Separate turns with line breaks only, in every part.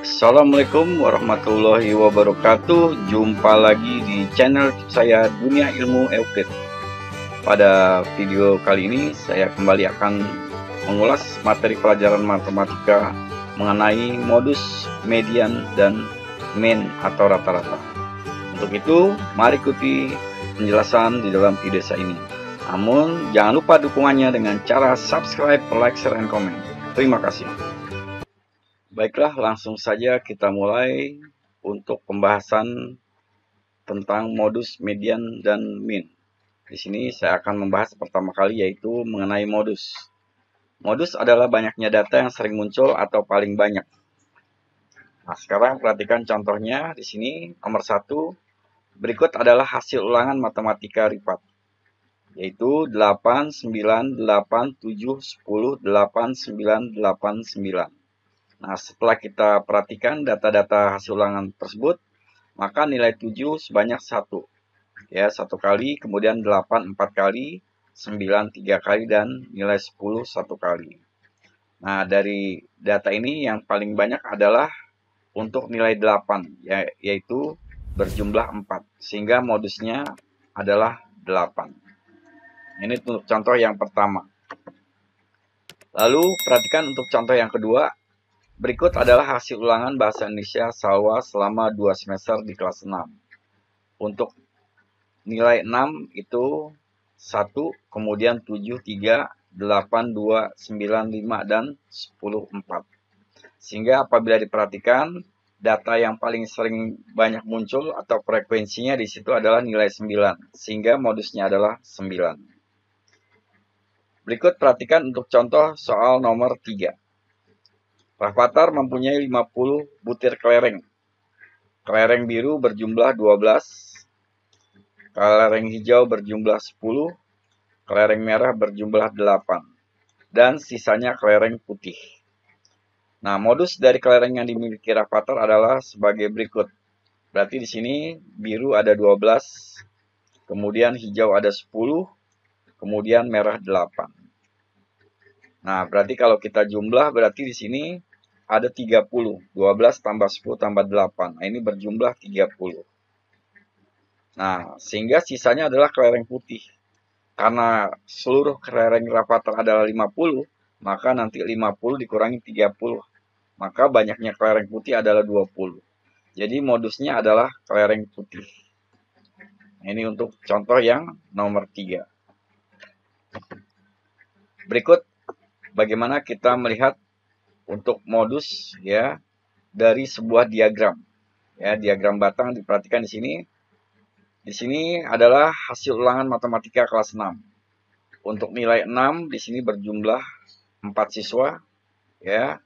Assalamualaikum warahmatullahi wabarakatuh. Jumpa lagi di channel saya Dunia Ilmu Euclid. Pada video kali ini saya kembali akan mengulas materi pelajaran matematika mengenai modus, median, dan mean atau rata-rata. Untuk itu, mari ikuti penjelasan di dalam video saya ini. Namun, jangan lupa dukungannya dengan cara subscribe, like, share, dan komen. Terima kasih. Baiklah, langsung saja kita mulai untuk pembahasan tentang modus, median, dan mean. Di sini saya akan membahas pertama kali yaitu mengenai modus. Modus adalah banyaknya data yang sering muncul atau paling banyak. Nah, sekarang perhatikan contohnya di sini. Nomor 1, berikut adalah hasil ulangan matematika Rifat, yaitu 8, 9, 8, 7, 10, 8, 9, 8, 9. Nah, setelah kita perhatikan data-data hasil ulangan tersebut, maka nilai 7 sebanyak 1. Ya, 1 kali, kemudian 8 4 kali, 9 3 kali, dan nilai 10 1 kali. Nah, dari data ini yang paling banyak adalah untuk nilai 8, yaitu berjumlah 4. Sehingga modusnya adalah 8. Ini untuk contoh yang pertama. Lalu, perhatikan untuk contoh yang kedua. Berikut adalah hasil ulangan Bahasa Indonesia Salwa selama 2 semester di kelas 6. Untuk nilai 6 itu 1, kemudian 7, 3, 8, 2, 9, 5, dan 10, 4. Sehingga apabila diperhatikan, data yang paling sering banyak muncul atau frekuensinya di situ adalah nilai 9. Sehingga modusnya adalah 9. Berikut perhatikan untuk contoh soal nomor 3. Rafathar mempunyai 50 butir kelereng. Kelereng biru berjumlah 12, kelereng hijau berjumlah 10, kelereng merah berjumlah 8, dan sisanya kelereng putih. Nah, modus dari kelereng yang dimiliki Rafathar adalah sebagai berikut. Berarti di sini biru ada 12, kemudian hijau ada 10, kemudian merah 8. Nah, berarti kalau kita jumlah, berarti di sini ada 30. 12 tambah 10 tambah 8. Nah, ini berjumlah 30. Nah, sehingga sisanya adalah kelereng putih. Karena seluruh kelereng Rafathar adalah 50, maka nanti 50 dikurangi 30. Maka banyaknya kelereng putih adalah 20. Jadi modusnya adalah kelereng putih. Ini untuk contoh yang nomor 3. Berikut bagaimana kita melihat untuk modus ya dari sebuah diagram. Ya, diagram batang diperhatikan di sini. Di sini adalah hasil ulangan matematika kelas 6. Untuk nilai 6 di sini berjumlah 4 siswa ya.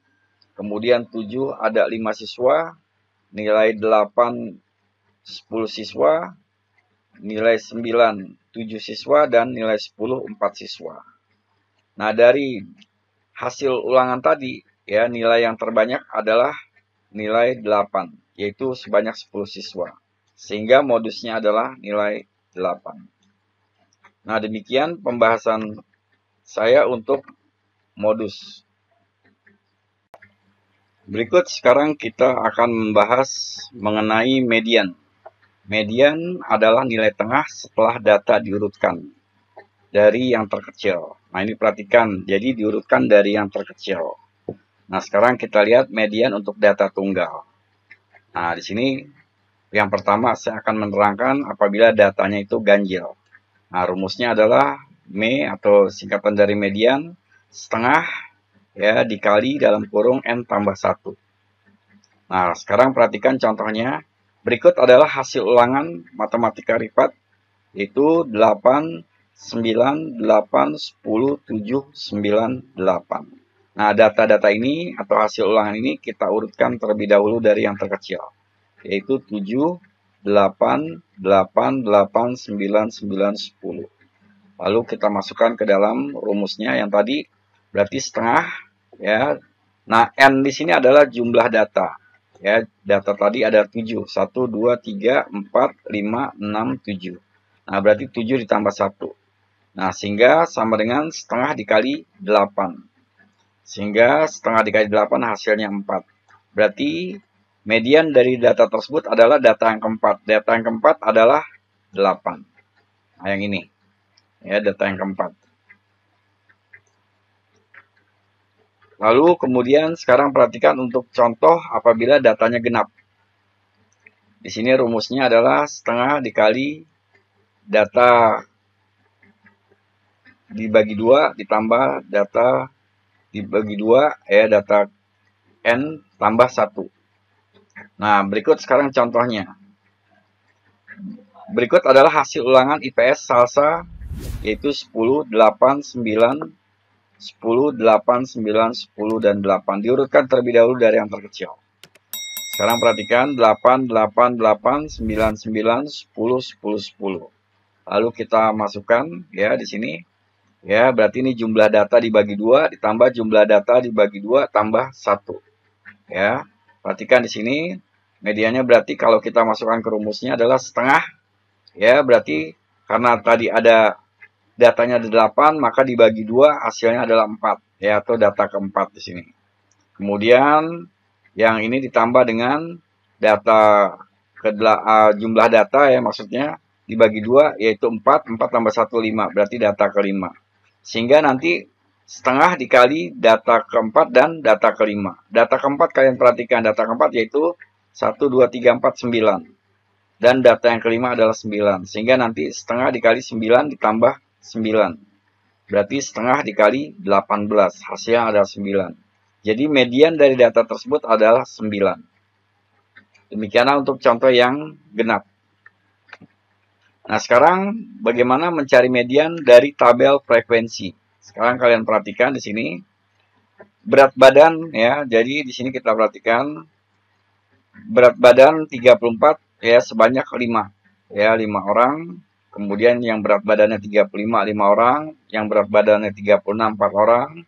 Kemudian 7 ada 5 siswa, nilai 8 10 siswa, nilai 9 7 siswa, dan nilai 10 4 siswa. Nah, dari hasil ulangan tadi, ya, nilai yang terbanyak adalah nilai 8, yaitu sebanyak 10 siswa. Sehingga modusnya adalah nilai 8. Nah, demikian pembahasan saya untuk modus. Berikut sekarang kita akan membahas mengenai median. Median adalah nilai tengah setelah data diurutkan dari yang terkecil. Nah, ini perhatikan, jadi diurutkan dari yang terkecil. Nah, sekarang kita lihat median untuk data tunggal. Nah, di sini yang pertama saya akan menerangkan apabila datanya itu ganjil. Nah, rumusnya adalah M atau singkatan dari median setengah ya dikali dalam kurung N tambah 1. Nah, sekarang perhatikan contohnya. Berikut adalah hasil ulangan matematika Rifat, yaitu 8, 9, 8, 10, 7, 9, 8. Nah, data-data ini atau hasil ulangan ini kita urutkan terlebih dahulu dari yang terkecil, yaitu 7, 8, 8, 8, 9, 9, 10. Lalu kita masukkan ke dalam rumusnya yang tadi, berarti setengah. Ya. Nah, N di sini adalah jumlah data. Ya, data tadi ada 7. 1, 2, 3, 4, 5, 6, 7. Nah, berarti 7 ditambah 1. Nah, sehingga sama dengan setengah dikali 8. Sehingga setengah dikali 8 hasilnya 4. Berarti median dari data tersebut adalah data yang keempat. Data yang keempat adalah 8. Nah, yang ini. Ya, data yang keempat. Lalu kemudian sekarang perhatikan untuk contoh apabila datanya genap. Di sini rumusnya adalah setengah dikali data dibagi 2 ditambah data dibagi 2, ya, data N tambah 1. Nah, berikut sekarang contohnya. Berikut adalah hasil ulangan IPS Salsa, yaitu 10, 8, 9, 10, 8, 9, 10, dan 8. Diurutkan terlebih dahulu dari yang terkecil. Sekarang perhatikan 8, 8, 8, 9, 9, 10, 10, 10. Lalu kita masukkan ya di sini. Ya, berarti ini jumlah data dibagi 2 ditambah jumlah data dibagi 2 tambah 1. Ya, perhatikan di sini mediannya berarti kalau kita masukkan ke rumusnya adalah setengah. Ya, berarti karena tadi ada datanya 8, maka dibagi 2 hasilnya adalah 4, ya, atau data keempat di sini. Kemudian yang ini ditambah dengan data jumlah data, ya, maksudnya dibagi 2 yaitu 4, 4 tambah 1 5, berarti data kelima. Sehingga nanti setengah dikali data keempat dan data kelima. Data keempat kalian perhatikan, data keempat yaitu 1, 2, 3, 4, 9. Dan data yang kelima adalah 9. Sehingga nanti setengah dikali 9 ditambah 9. Berarti setengah dikali 18. Hasilnya adalah 9. Jadi median dari data tersebut adalah 9. Demikianlah untuk contoh yang genap. Nah, sekarang bagaimana mencari median dari tabel frekuensi? Sekarang kalian perhatikan di sini berat badan, ya. Jadi di sini kita perhatikan berat badan 34, ya, sebanyak 5. Ya, 5 orang. Kemudian yang berat badannya 35 5 orang, yang berat badannya 36 4 orang,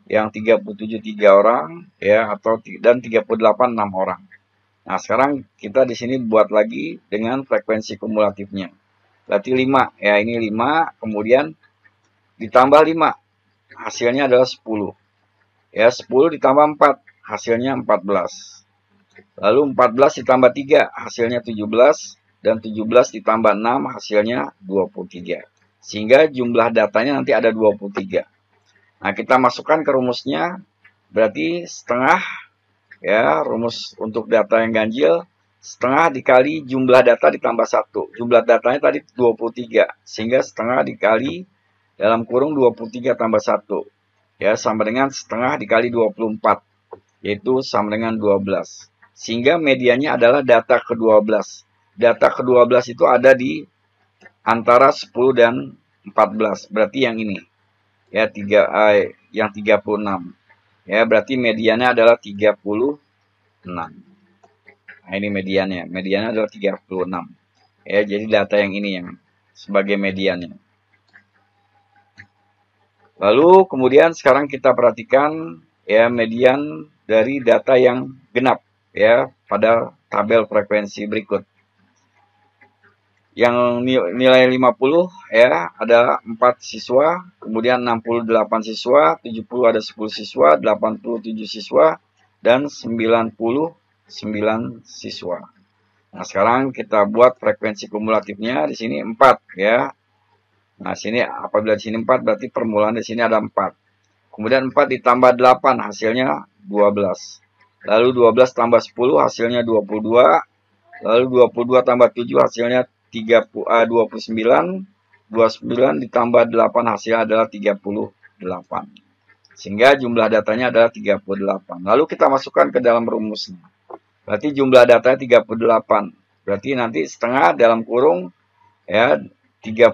yang 37 3 orang, ya, atau dan 38 6 orang. Nah, sekarang kita di sini buat lagi dengan frekuensi kumulatifnya. Berarti 5, ya, ini 5, kemudian ditambah 5, hasilnya adalah 10. Ya, 10 ditambah 4, hasilnya 14. Lalu 14 ditambah 3, hasilnya 17. Dan 17 ditambah 6, hasilnya 23. Sehingga jumlah datanya nanti ada 23. Nah, kita masukkan ke rumusnya, berarti setengah, ya, rumus untuk data yang ganjil, setengah dikali jumlah data ditambah 1. Jumlah datanya tadi 23. Sehingga setengah dikali dalam kurung 23 tambah 1. Ya, sama dengan setengah dikali 24. Yaitu sama dengan 12. Sehingga mediannya adalah data ke-12. Data ke-12 itu ada di antara 10 dan 14. Berarti yang ini. Ya, yang 36. Ya, berarti mediannya adalah 36. Nah, ini mediannya. Mediannya adalah 36. Ya, jadi data yang ini yang sebagai mediannya. Lalu kemudian sekarang kita perhatikan, ya, median dari data yang genap, ya, pada tabel frekuensi berikut. Yang nilai 50, ya, ada 4 siswa, kemudian 68 siswa, 70 ada 10 siswa, 87 siswa, dan 99 siswa. Nah, sekarang kita buat frekuensi kumulatifnya di sini 4, ya. Nah, sini apabila di sini 4 berarti permulaan di sini ada 4. Kemudian 4 ditambah 8 hasilnya 12. Lalu 12 tambah 10 hasilnya 22. Lalu 22 tambah 7 hasilnya 29. 29 ditambah 8 hasilnya adalah 38. Sehingga jumlah datanya adalah 38. Lalu kita masukkan ke dalam rumusnya. Berarti jumlah datanya 38. Berarti nanti setengah dalam kurung, ya, 38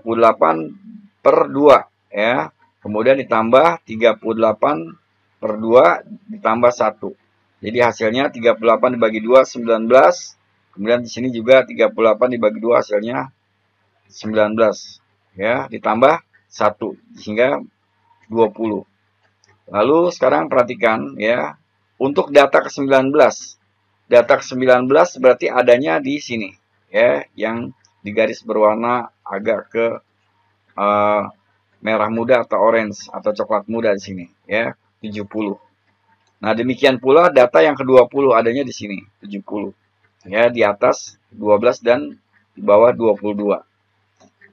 per 2, ya. Kemudian ditambah 38 per 2 ditambah 1. Jadi hasilnya 38 dibagi 2 19. Kemudian di sini juga 38 dibagi 2 hasilnya 19, ya, ditambah 1 sehingga 20. Lalu sekarang perhatikan, ya, untuk data ke-19. Data ke-19 berarti adanya di sini, ya, yang di garis berwarna agak ke merah muda atau orange atau coklat muda di sini, ya, 70. Nah, demikian pula data yang ke-20 adanya di sini, 70. Ya, di atas 12 dan di bawah 22.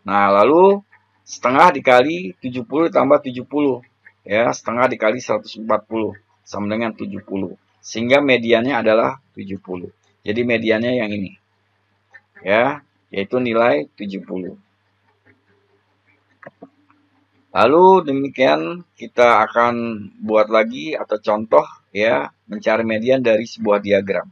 Nah, lalu setengah dikali 70 ditambah 70. Ya, setengah dikali 140 sama dengan 70. Sehingga mediannya adalah 70. Jadi mediannya yang ini. Ya, yaitu nilai 70. Lalu demikian kita akan buat lagi atau contoh ya mencari median dari sebuah diagram.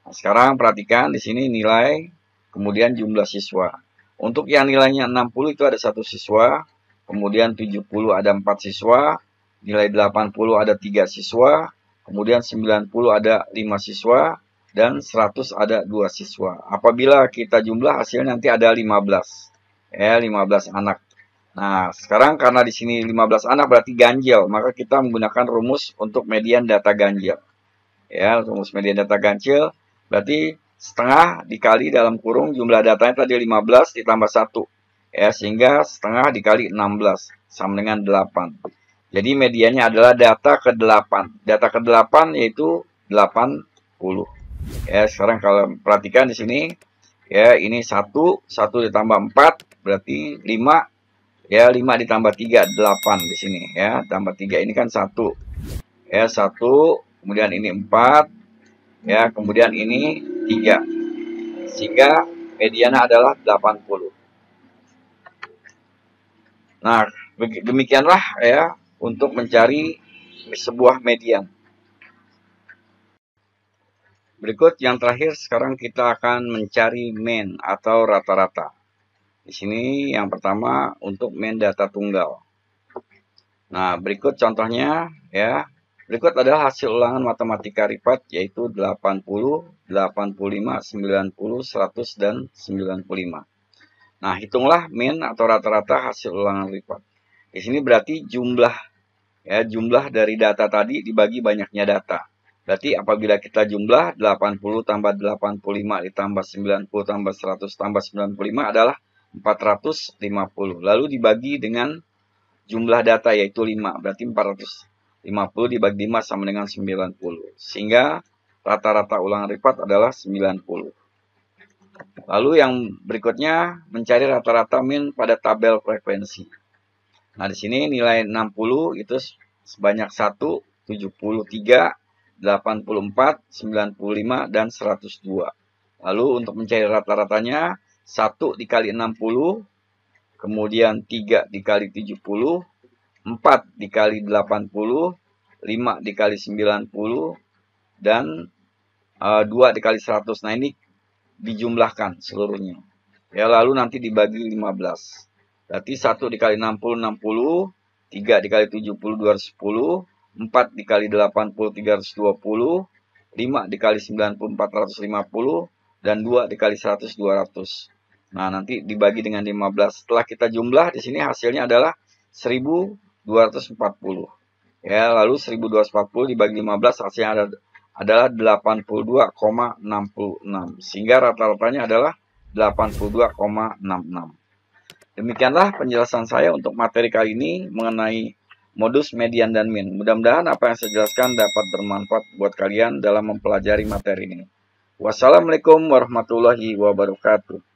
Nah, sekarang perhatikan di sini nilai kemudian jumlah siswa. Untuk yang nilainya 60 itu ada 1 siswa, kemudian 70 ada 4 siswa, nilai 80 ada 3 siswa, kemudian 90 ada 5 siswa, dan 100 ada 2 siswa. Apabila kita jumlah hasilnya nanti ada 15. Ya, 15 anak. Nah, sekarang karena di sini 15 anak berarti ganjil, maka kita menggunakan rumus untuk median data ganjil. Ya, rumus median data ganjil berarti setengah dikali dalam kurung jumlah datanya tadi 15 ditambah 1. Ya, sehingga setengah dikali 16 sama dengan 8. Jadi mediannya adalah data ke-8. Data ke-8 yaitu 80. Ya, sekarang kalau perhatikan di sini ya, ini 1 ditambah 4 berarti 5. Ya, 5 ditambah 3, 8 di sini. Ya, tambah 3 ini kan 1. Ya, 1. Kemudian ini 4. Ya, kemudian ini 3. Sehingga mediannya adalah 80. Nah, demikianlah ya untuk mencari sebuah median. Berikut yang terakhir, sekarang kita akan mencari mean atau rata-rata. Di sini yang pertama untuk mean data tunggal. Nah, berikut contohnya ya. Berikut adalah hasil ulangan matematika Ripat yaitu 80, 85, 90, 100 dan 95. Nah, hitunglah mean atau rata-rata hasil ulangan Ripat. Di sini berarti jumlah ya, jumlah dari data tadi dibagi banyaknya data. Berarti apabila kita jumlah 80 tambah 85 ditambah 90 tambah 100 tambah 95 adalah 450. Lalu dibagi dengan jumlah data yaitu 5. Berarti 450 dibagi 5 sama dengan 90. Sehingga rata-rata ulangan Ripat adalah 90. Lalu yang berikutnya mencari rata-rata mean pada tabel frekuensi. Nah, di sini nilai 60 itu sebanyak 1, 73, 84, 95, dan 102. Lalu untuk mencari rata-ratanya 1 dikali 60, kemudian 3 dikali 70, 4 dikali 80, 5 dikali 90, dan 2 dikali 100. Nah, ini dijumlahkan seluruhnya. Ya, lalu nanti dibagi 15. Berarti 1 dikali 60, 60, 3 dikali 70, 210, 4 dikali 80, 320, 5 dikali 90, 450, dan 2 dikali 100, 200. Nah, nanti dibagi dengan 15. Setelah kita jumlah, di sini hasilnya adalah 1240. Ya, lalu 1240 dibagi 15 hasilnya adalah 82,66. Sehingga rata-ratanya adalah 82,66. Demikianlah penjelasan saya untuk materi kali ini mengenai modus median dan mean. Mudah-mudahan apa yang saya jelaskan dapat bermanfaat buat kalian dalam mempelajari materi ini. Wassalamualaikum warahmatullahi wabarakatuh.